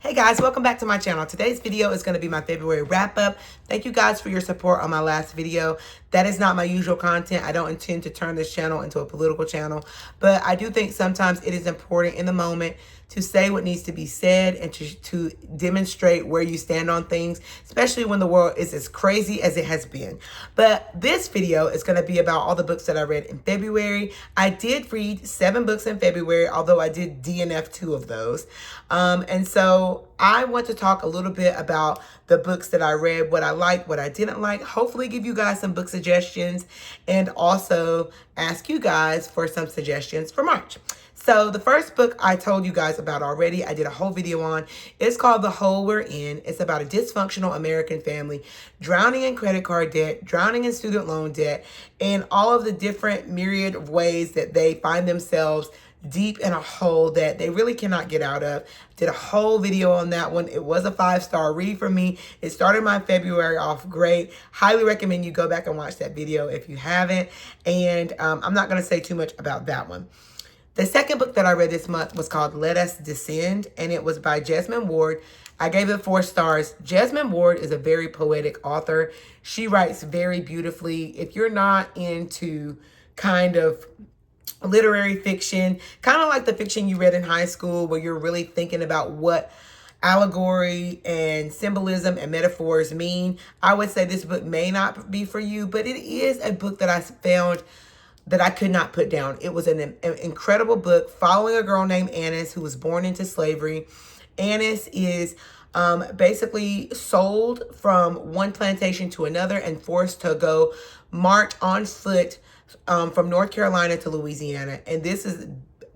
Hey guys, welcome back to my channel. Today's video is going to be my February wrap up. Thank you guys for your support on my last video. That is not my usual content. I don't intend to turn this channel into a political channel, but I do think sometimes it is important in the moment to say what needs to be said and to demonstrate where you stand on things, especially when the world is as crazy as it has been. But this video is going to be about all the books that I read in February. I did read 7 books in February, although I did DNF 2 of those. And so I want to talk a little bit about the books that I read, what I liked, what I didn't like, hopefully give you guys some book suggestions, and also ask you guys for some suggestions for March. So the first book I told you guys about already, I did a whole video on. It's called The Hole We're In. It's about a dysfunctional American family drowning in credit card debt, drowning in student loan debt, and all of the different myriad of ways that they find themselves deep in a hole that they really cannot get out of. Did a whole video on that one. It was a 5-star read for me. It started my February off great. Highly recommend you go back and watch that video if you haven't. And I'm not going to say too much about that one. The second book that I read this month was called Let Us Descend, and it was by Jesmyn Ward. I gave it 4 stars. Jesmyn Ward is a very poetic author. She writes very beautifully. If you're not into kind of literary fiction, kind of like the fiction you read in high school where you're really thinking about what allegory and symbolism and metaphors mean, I would say this book may not be for you, but it is a book that I found that I could not put down. It was an incredible book following a girl named Annis who was born into slavery. Annis is basically sold from one plantation to another and forced to go march on foot from North Carolina to Louisiana. And this is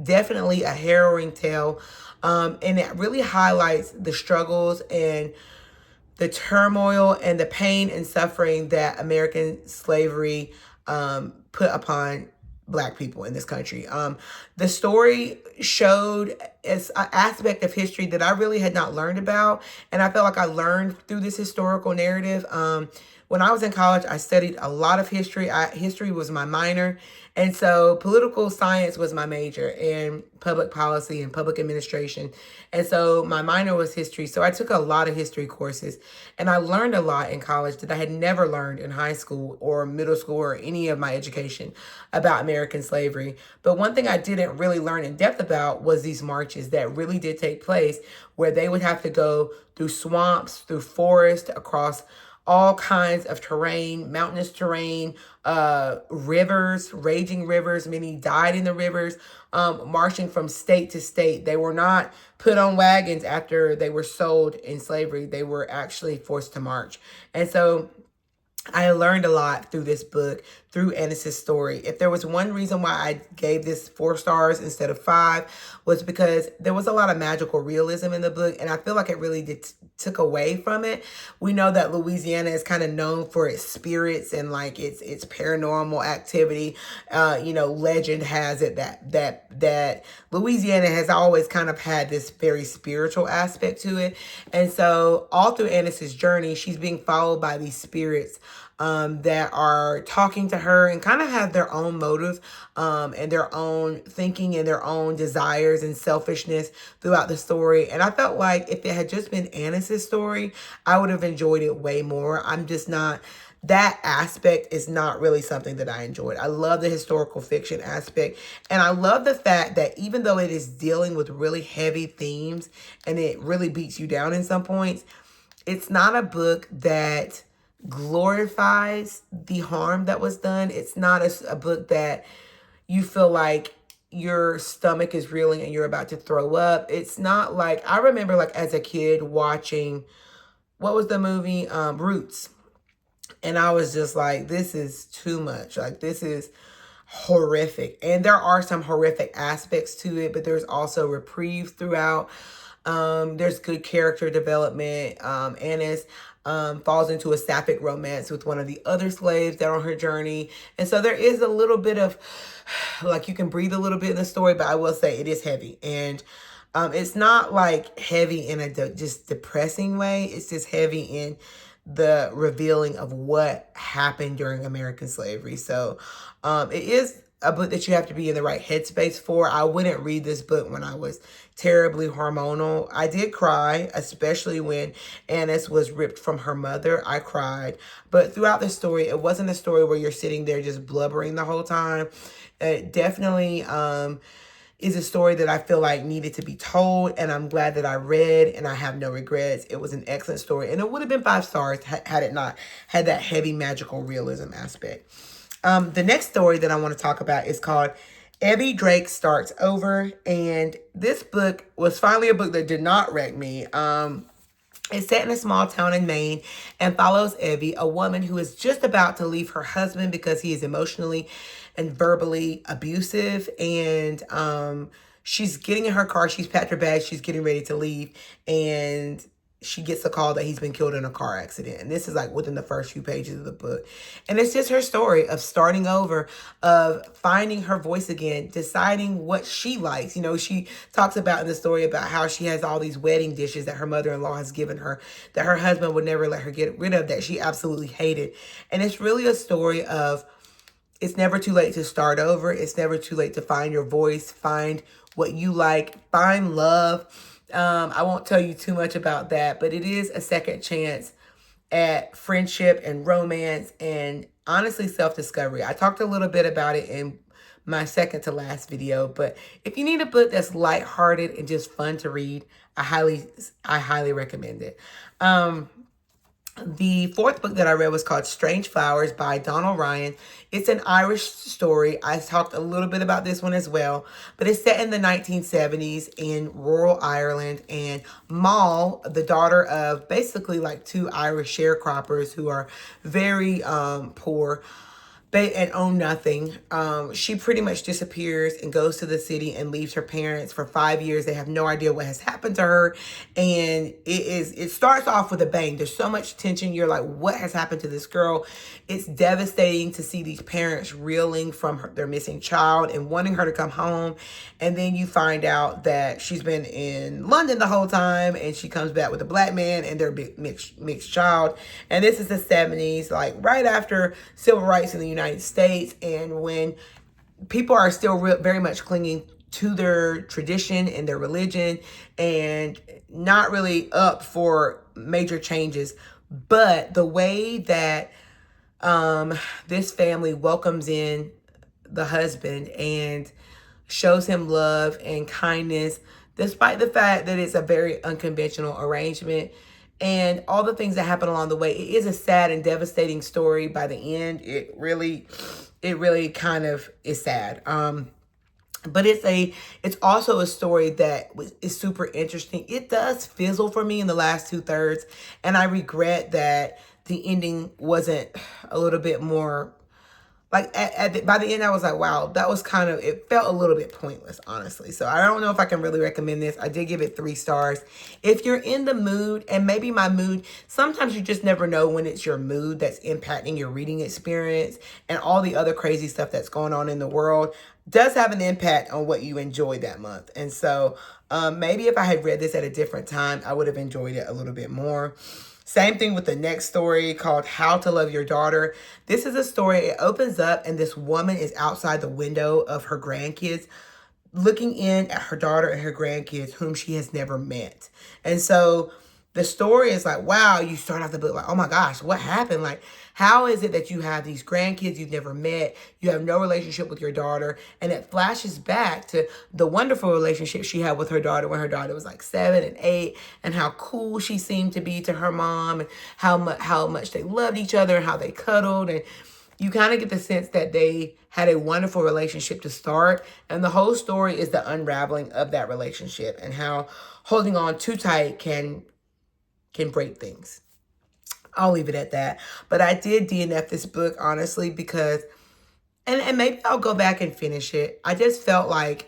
definitely a harrowing tale. And it really highlights the struggles and the turmoil and the pain and suffering that American slavery put upon Black people in this country. The story showed an aspect of history that I really had not learned about. And I felt like I learned through this historical narrative. When I was in college, I studied a lot of history. History was my minor. And so political science was my major, and public policy and public administration. And so my minor was history. So I took a lot of history courses, and I learned a lot in college that I had never learned in high school or middle school or any of my education about American slavery. But one thing I didn't really learn in depth about was these marches that really did take place, where they would have to go through swamps, through forest, across all kinds of terrain, mountainous terrain, rivers, raging rivers. Many died in the rivers, marching from state to state. They were not put on wagons after they were sold in slavery. They were actually forced to march. And so I learned a lot through this book, through Annis's story. If there was one reason why I gave this 4 stars instead of 5, was because there was a lot of magical realism in the book, and I feel like it really took away from it. We know that Louisiana is kind of known for its spirits and like its paranormal activity. Legend has it that Louisiana has always kind of had this very spiritual aspect to it. And so all through Annis's journey, she's being followed by these spirits that are talking to her and kind of have their own motive and their own thinking and their own desires and selfishness throughout the story. And I felt like if it had just been Annis's story, I would have enjoyed it way more. I'm just not... That aspect is not really something that I enjoyed. I love the historical fiction aspect. And I love the fact that even though it is dealing with really heavy themes and it really beats you down in some points, it's not a book that glorifies the harm that was done. It's not a book that you feel like your stomach is reeling and you're about to throw up. It's not like... I remember like as a kid watching... what was the movie? Roots. And I was just like, this is too much. Like, this is horrific. And there are some horrific aspects to it, but there's also reprieve throughout. There's good character development. Annis falls into a sapphic romance with one of the other slaves that are on her journey. And so there is a little bit of, like, you can breathe a little bit in the story, but I will say it is heavy. And it's not like heavy in a just depressing way. It's just heavy in the revealing of what happened during American slavery. So it is a book that you have to be in the right headspace for. I wouldn't read this book when I was terribly hormonal. I did cry, especially when Annis was ripped from her mother. I cried. But throughout the story, it wasn't a story where you're sitting there just blubbering the whole time. It definitely is a story that I feel like needed to be told, and I'm glad that I read, and I have no regrets. It was an excellent story, and it would have been 5 stars had it not had that heavy magical realism aspect. The next story that I want to talk about is called Evie Drake Starts Over, and this book was finally a book that did not wreck me. It's set in a small town in Maine and follows Evie, a woman who is just about to leave her husband because he is emotionally and verbally abusive. And she's getting in her car. She's packed her bags. She's getting ready to leave. And she gets a call that he's been killed in a car accident. And this is like within the first few pages of the book. And it's just her story of starting over, of finding her voice again, deciding what she likes. You know, she talks about in the story about how she has all these wedding dishes that her mother-in-law has given her, that her husband would never let her get rid of, that she absolutely hated. And it's really a story of, it's never too late to start over. It's never too late to find your voice, find what you like, find love. I won't tell you too much about that, but it is a second chance at friendship and romance and honestly self-discovery. I talked a little bit about it in my second to last video, but if you need a book that's lighthearted and just fun to read, I highly recommend it. The fourth book that I read was called Strange Flowers by Donald Ryan. It's an Irish story. I talked a little bit about this one as well, but it's set in the 1970s in rural Ireland, and Moll, the daughter of basically like 2 Irish sharecroppers who are very poor, and own nothing. She pretty much disappears and goes to the city and leaves her parents for 5 years. They have no idea what has happened to her. And it starts off with a bang. There's so much tension. You're like, what has happened to this girl? It's devastating to see these parents reeling from their missing child and wanting her to come home. And then you find out that she's been in London the whole time, and she comes back with a black man and their big mixed child. And this is the 70s, like right after civil rights in the United States, and when people are still very much clinging to their tradition and their religion and not really up for major changes. But the way that this family welcomes in the husband and shows him love and kindness, despite the fact that it's a very unconventional arrangement, and all the things that happen along the way. It is a sad and devastating story by the end. It really kind of is sad. But it's also a story that is super interesting. It does fizzle for me in the last 2/3, and I regret that the ending wasn't a little bit more. Like by the end, I was like, wow, that was kind of, it felt a little bit pointless, honestly. So I don't know if I can really recommend this. I did give it 3 stars. If you're in the mood, and maybe my mood, sometimes you just never know when it's your mood that's impacting your reading experience, and all the other crazy stuff that's going on in the world does have an impact on what you enjoy that month. And so maybe if I had read this at a different time, I would have enjoyed it a little bit more. Same thing with the next story called How to Love Your Daughter. This is a story, it opens up and this woman is outside the window of her grandkids looking in at her daughter and her grandkids whom she has never met. And so the story is like, wow, you start off the book like, oh my gosh, what happened? Like, how is it that you have these grandkids you've never met, you have no relationship with your daughter, and it flashes back to the wonderful relationship she had with her daughter when her daughter was like 7 and 8, and how cool she seemed to be to her mom, and how much they loved each other, and how they cuddled, and you kind of get the sense that they had a wonderful relationship to start, and the whole story is the unraveling of that relationship and how holding on too tight can break things. I'll leave it at that. But I did DNF this book, honestly, because, and maybe I'll go back and finish it. I just felt like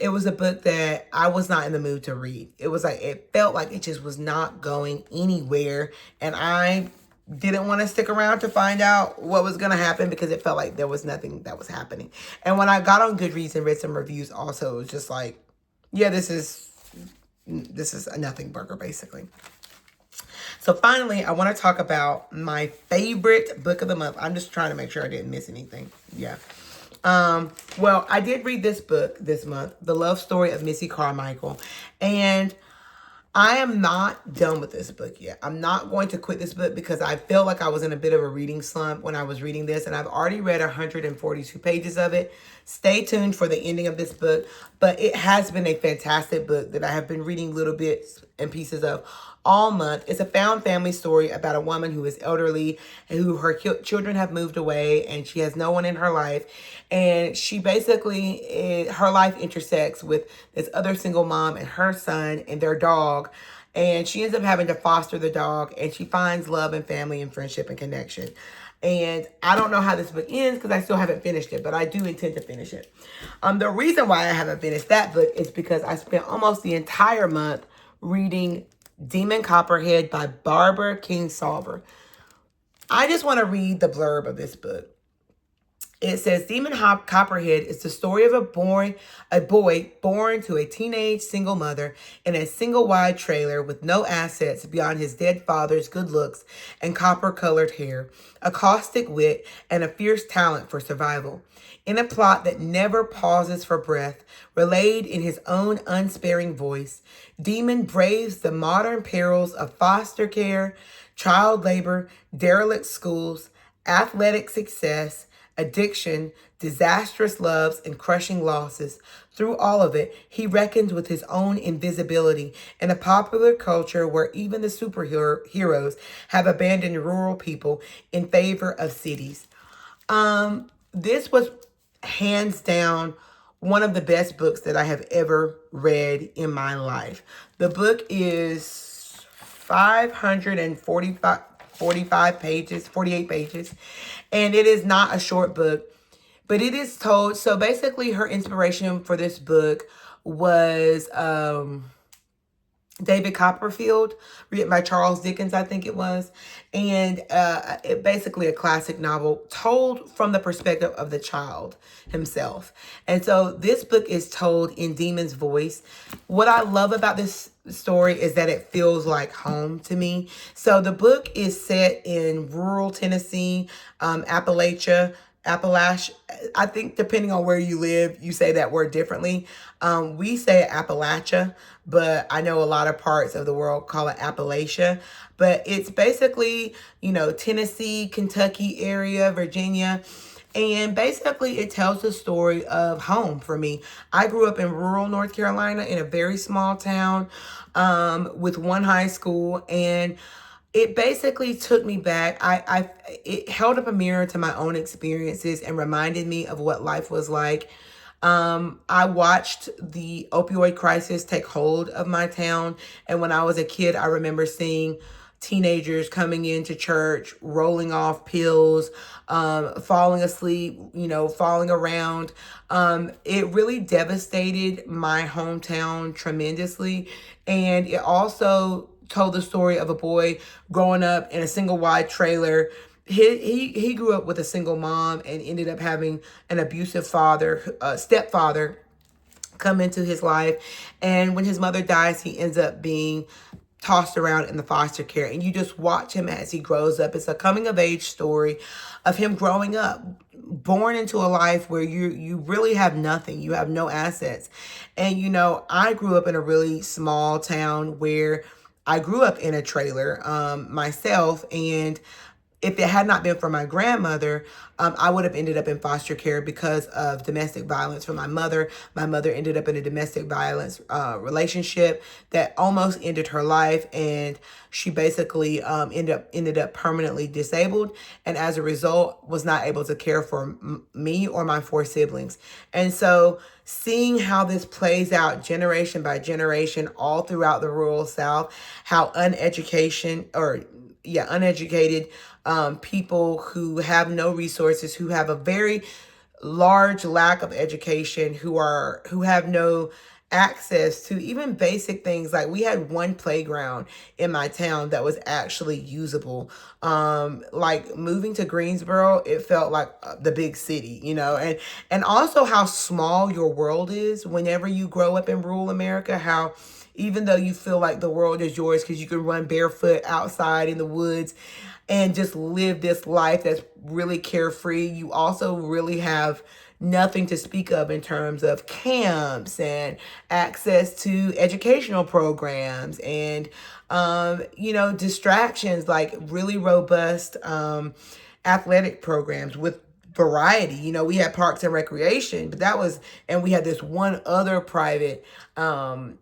it was a book that I was not in the mood to read. It was like, it felt like it just was not going anywhere. And I didn't want to stick around to find out what was going to happen because it felt like there was nothing that was happening. And when I got on Goodreads and read some reviews also, it was just like, yeah, this is a nothing burger, basically. So finally, I want to talk about my favorite book of the month. I'm just trying to make sure I didn't miss anything. Yeah. Well, I did read this book this month, The Love Story of Missy Carmichael, and I am not done with this book yet. I'm not going to quit this book because I felt like I was in a bit of a reading slump when I was reading this, and I've already read 142 pages of it. Stay tuned for the ending of this book, but it has been a fantastic book that I have been reading little bits and pieces of all month. It's a found family story about a woman who is elderly and who her children have moved away and she has no one in her life. And she basically, her life intersects with this other single mom and her son and their dog. And she ends up having to foster the dog, and she finds love and family and friendship and connection. And I don't know how this book ends because I still haven't finished it, but I do intend to finish it. The reason why I haven't finished that book is because I spent almost the entire month reading Demon Copperhead by Barbara Kingsolver. I just want to read the blurb of this book. It says, Demon Copperhead is the story of a boy born to a teenage single mother in a single-wide trailer with no assets beyond his dead father's good looks and copper-colored hair, a caustic wit, and a fierce talent for survival. In a plot that never pauses for breath, relayed in his own unsparing voice, Demon braves the modern perils of foster care, child labor, derelict schools, athletic success, addiction, disastrous loves, and crushing losses. Through all of it, he reckons with his own invisibility in a popular culture where even the superheroes have abandoned rural people in favor of cities. This was hands down one of the best books that I have ever read in my life. The book is 545 pages, 48 pages, and it is not a short book, but it is told. So basically her inspiration for this book was David Copperfield, written by Charles Dickens, I think it was. And it basically a classic novel told from the perspective of the child himself. And so this book is told in Demon's voice. What I love about this story is that it feels like home to me. So the book is set in rural Tennessee, Appalachia. I think depending on where you live, you say that word differently. We say Appalachia, but I know a lot of parts of the world call it Appalachia. But it's basically, Tennessee, Kentucky area, Virginia. And basically it tells the story of home for me. I grew up in rural North Carolina in a very small town with one high school, and it basically took me back. It held up a mirror to my own experiences and reminded me of what life was like. I watched the opioid crisis take hold of my town. And when I was a kid, I remember seeing teenagers coming into church, rolling off pills, falling asleep, falling around. It really devastated my hometown tremendously. And it also told the story of a boy growing up in a single wide trailer. He grew up with a single mom and ended up having an abusive stepfather come into his life. And when his mother dies, he ends up being tossed around in the foster care. And you just watch him as he grows up. It's a coming of age story of him growing up, born into a life where you really have nothing. You have no assets. And, I grew up in a really small town where I grew up in a trailer myself, and if it had not been for my grandmother, I would have ended up in foster care because of domestic violence from my mother. My mother ended up in a domestic violence relationship that almost ended her life, and she basically ended up permanently disabled, and as a result was not able to care for me or my 4 siblings. And so seeing how this plays out generation by generation all throughout the rural South, how uneducated people who have no resources, who have a very large lack of education, who have no access to even basic things. Like, we had one playground in my town that was actually usable. Like moving to Greensboro, it felt like the big city, and also how small your world is whenever you grow up in rural America, how even though you feel like the world is yours because you can run barefoot outside in the woods and just live this life that's really carefree, you also really have nothing to speak of in terms of camps and access to educational programs and, you know, distractions, like really robust athletic programs with variety. You know, we had Parks and Recreation, but that was, and we had this one other private athletics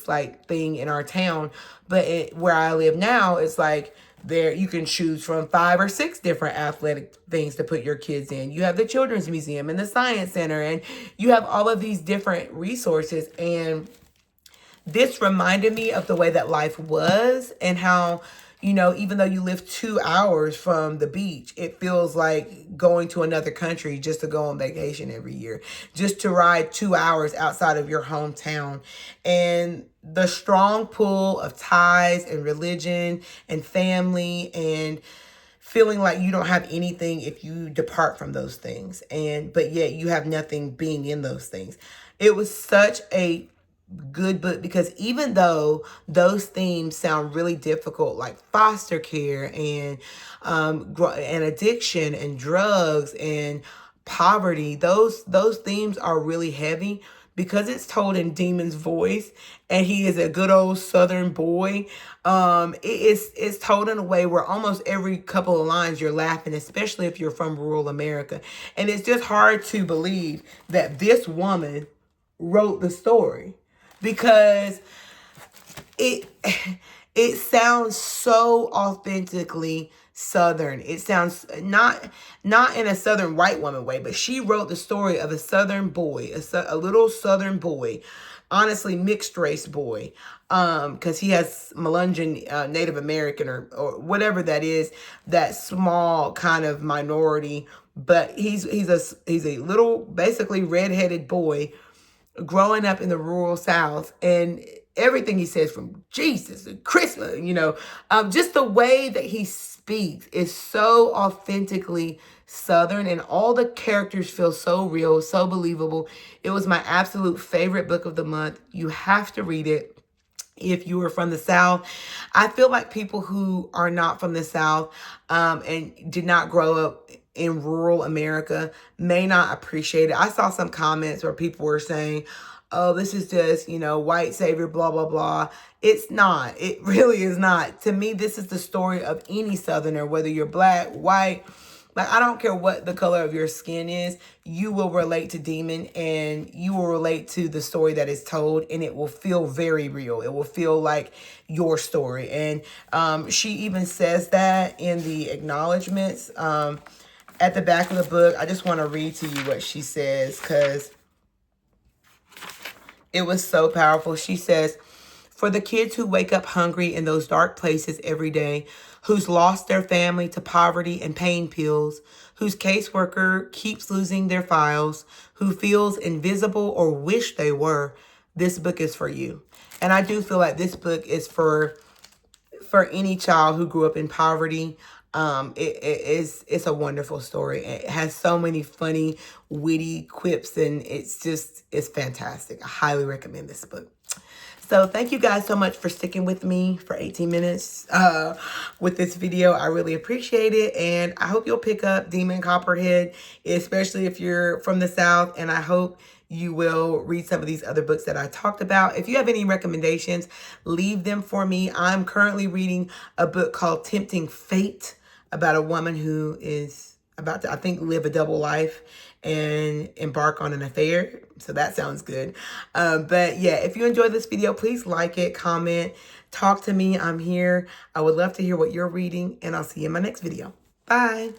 like thing in our town. But where I live now, it's like there you can choose from 5 or 6 different athletic things to put your kids in. You have the Children's Museum and the Science Center, and you have all of these different resources. And this reminded me of the way that life was and how, you know, even though you live 2 hours from the beach, it feels like going to another country just to go on vacation every year, just to ride 2 hours outside of your hometown. And the strong pull of ties and religion and family and feeling like you don't have anything if you depart from those things, but yet you have nothing being in those things. It was such a good book because even though those themes sound really difficult, like foster care and addiction and drugs and poverty, those themes are really heavy because it's told in Demon's voice and he is a good old Southern boy. It's told in a way where almost every couple of lines you're laughing, especially if you're from rural America. And it's just hard to believe that this woman wrote the story, because it sounds so authentically Southern. It sounds not in a Southern white woman way, but she wrote the story of a Southern boy, a little Southern boy, honestly mixed race boy, because he has Melungeon Native American or whatever that is, that small kind of minority, but he's a little basically redheaded boy growing up in the rural South, and everything he says, from Jesus and Christmas, you know, just the way that he speaks is so authentically Southern, and all the characters feel so real, so believable. It was my absolute favorite book of the month. You have to read it if you are from the South. I feel like people who are not from the South and did not grow up in rural America may not appreciate it. I saw some comments where people were saying, oh, this is just, you know, white savior, blah, blah, blah. It's not. It really is not. To me, this is the story of any Southerner, whether you're black, white, like, I don't care what the color of your skin is, you will relate to Demon and you will relate to the story that is told, and it will feel very real. It will feel like your story. And she even says that in the acknowledgments at the back of the book. I just want to read to you what she says because it was so powerful. She says, for the kids who wake up hungry in those dark places every day, who's lost their family to poverty and pain pills, whose caseworker keeps losing their files, who feels invisible or wish they were, this book is for you. And I do feel like this book is for any child who grew up in poverty. It's a wonderful story. It has so many funny, witty quips, and it's fantastic. I highly recommend this book. So thank you guys so much for sticking with me for 18 minutes with this video. I really appreciate it. And I hope you'll pick up Demon Copperhead, especially if you're from the South. And I hope you will read some of these other books that I talked about. If you have any recommendations, leave them for me. I'm currently reading a book called Tempting Fate, about a woman who is about to, I think, live a double life and embark on an affair. So that sounds good. But yeah, if you enjoyed this video, please like it, comment, talk to me. I'm here. I would love to hear what you're reading, and I'll see you in my next video. Bye.